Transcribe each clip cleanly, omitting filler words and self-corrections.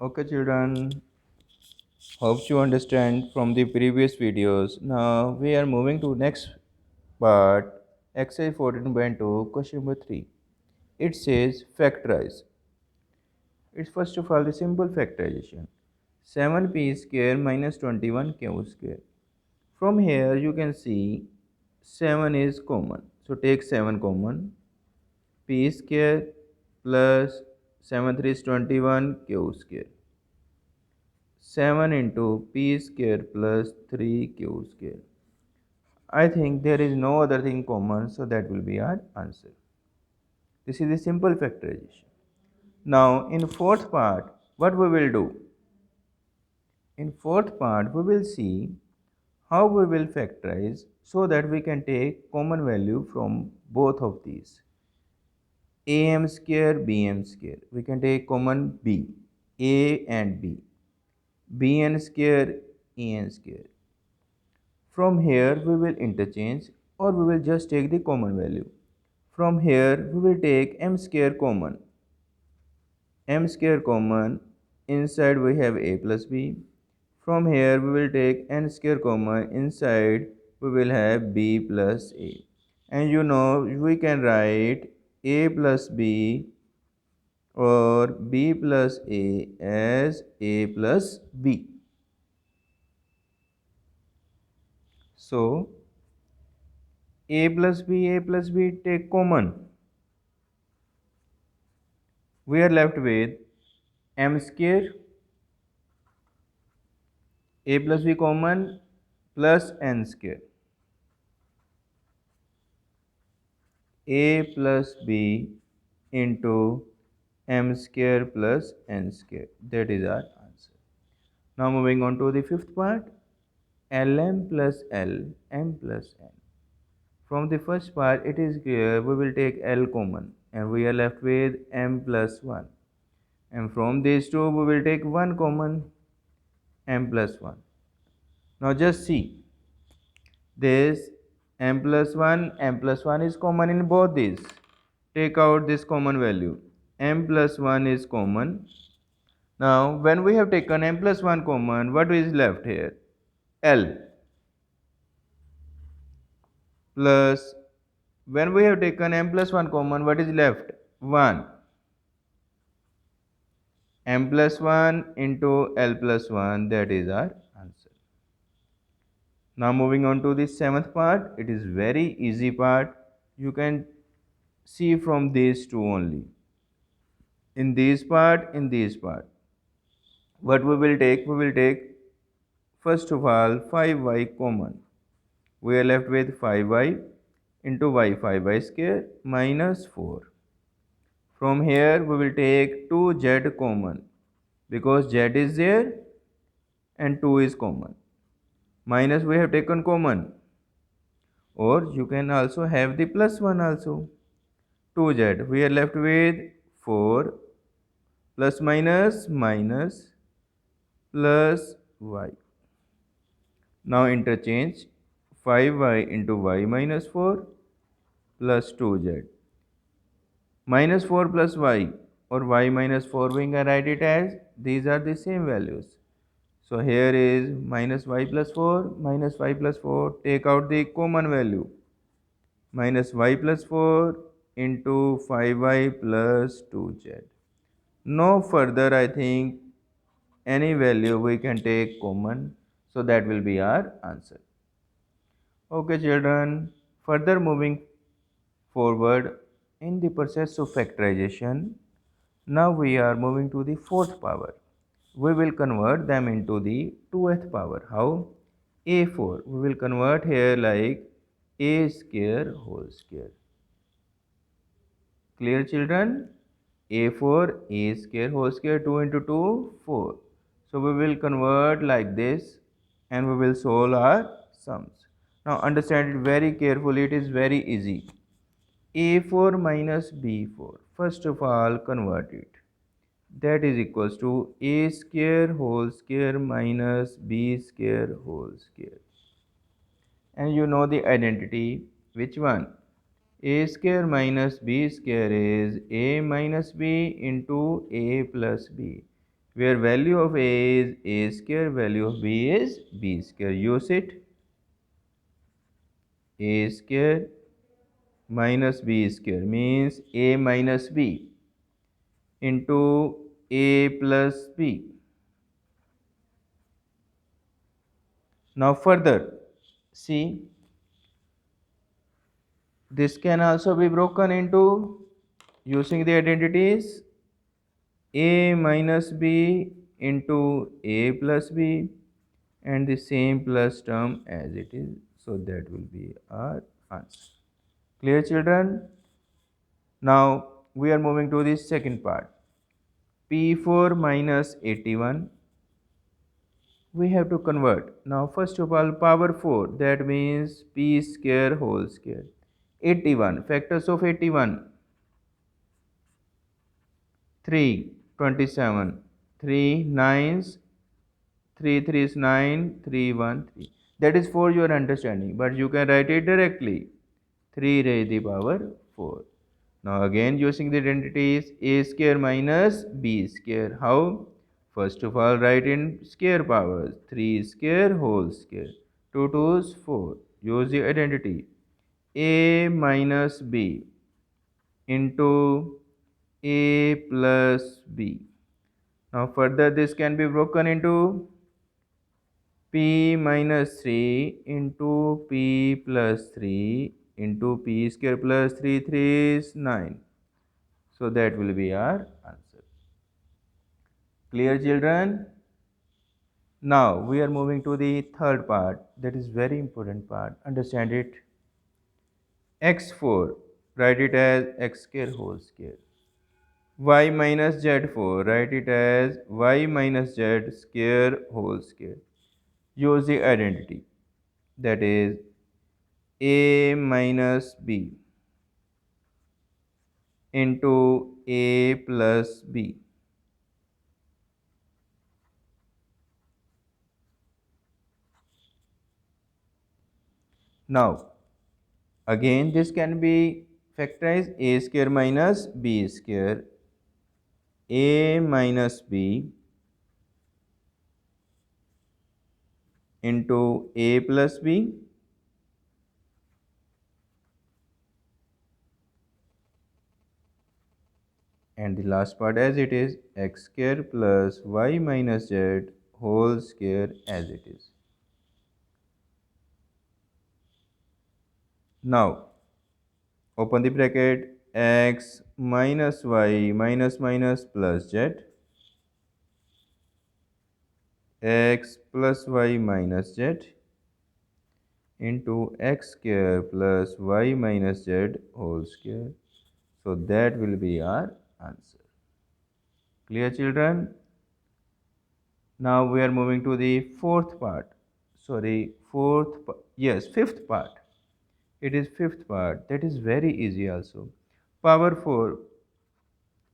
Okay, children, hope you understand from the previous videos. Now we are moving to next part, exercise 14.2, question number 3. It says factorize. It's first of all the simple factorization. 7p square minus 21q square. From here you can see 7 is common. So take 7 common. P square plus 7 3 is 21 q square. 7 into p square plus 3q square. I think there is no other thing common, so that will be our answer. This is the simple factorization. Now in fourth part, what we will do? In fourth part, we will see how we will factorize so that we can take common value from both of these. Am square, bm square. We can take common b, a and b. Bn square, en square. From here we will interchange or we will just take the common value. From here we will take m square common. M square common, inside we have a plus b. From here we will take n square common, inside we will have b plus a. And you know we can write a plus b or b plus a as a plus b. So a plus b take common. We are left with m square, a plus b common plus n square. A plus b into m square plus n square. That is our answer. Now moving on to the fifth part. Lm plus L, m plus n. From the first part it is clear we will take L common and we are left with m plus 1. And from these two we will take 1 common, m plus 1. Now just see this m plus 1 is common in both these. Take out this common value. M plus 1 is common. Now when we have taken m plus 1 common, what is left here? L plus, when we have taken m plus 1 common, what is left? 1. M plus 1 into L plus 1, that is our answer. Now moving on to the seventh part. It is very easy part. You can see from these two only. In this part, what we will take? We will take first of all 5y common. We are left with 5y into y, 5y square minus 4. From here we will take 2z common because z is there and 2 is common. Minus we have taken common, or you can also have the plus 1 also. 2z, we are left with 4 plus minus minus plus y. Now interchange 5y into y minus 4 plus 2z. Minus 4 plus y or y minus 4, we can write it as these are the same values. So here is minus y plus 4 minus y plus 4. Take out the common value. Minus y plus 4 into 5y plus 2z. No further, I think, any value we can take common. So that will be our answer. Okay, children. Further moving forward in the process of factorization, now we are moving to the fourth power. We will convert them into the 2th power. How? A4. We will convert here like a square whole square. Clear, children? A4, a square whole square, 2 into 2, 4. So we will convert like this and we will solve our sums. Now understand it very carefully, it is very easy. A4 minus B4. First of all, convert it. That is equals to a square whole square minus b square whole square. And you know the identity. Which one? A square minus b square is a minus b into a plus b. where value of a is a square, value of b is b square. Use it. A square minus b square means a minus b into a plus b. Now further, see, this can also be broken into using the identities a minus b into a plus b and the same plus term as it is. So that will be our answer. Clear, children? Now we are moving to the second part. P4 minus 81. We have to convert. Now first of all, power 4, that means p square whole square. 81, factors of 81. 3, 27. 3 nines, 3 3 is 9, 3 1 3. That is for your understanding, but you can write it directly. 3 raised to the power 4. Now again using the identities a square minus b square. How? First of all, write in square powers. 3 square whole square. 2 2's 4. Use the identity a minus b into a plus b. Now further this can be broken into p minus 3 into p plus 3 into p square plus 3 3 is 9. So that will be our answer. Clear, children? Now we are moving to the third part, that is very important part. Understand it. X4, write it as x square whole square. Y minus Z4, write it as y minus Z square whole square. Use the identity, that is a minus b into a plus b. Now again this can be factorized a square minus b square, a minus b into a plus b and the last part as it is x square plus y minus z whole square as it is. Now open the bracket, x minus y minus minus plus z, x plus y minus z into x square plus y minus z whole square. So that will be our answer. Clear, children? Now we are moving to the fourth part. Sorry, fifth part. It is fifth part. That is very easy also. Power 4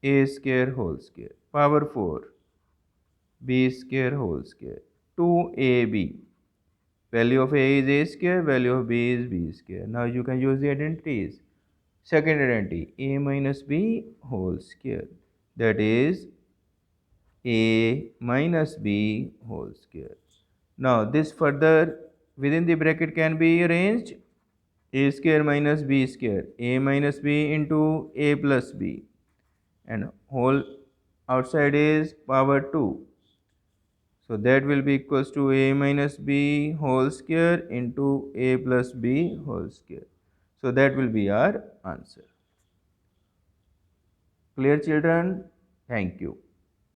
a square whole square. Power 4 b square whole square. 2ab. Value of a is a square, value of b is b square. Now you can use the identities. Second identity, a minus b whole square. That is a minus b whole square. Now this further within the bracket can be arranged a square minus b square, a minus b into a plus b, and whole outside is power 2. So that will be equals to a minus b whole square into a plus b whole square. So that will be our answer. Clear, children? Thank you.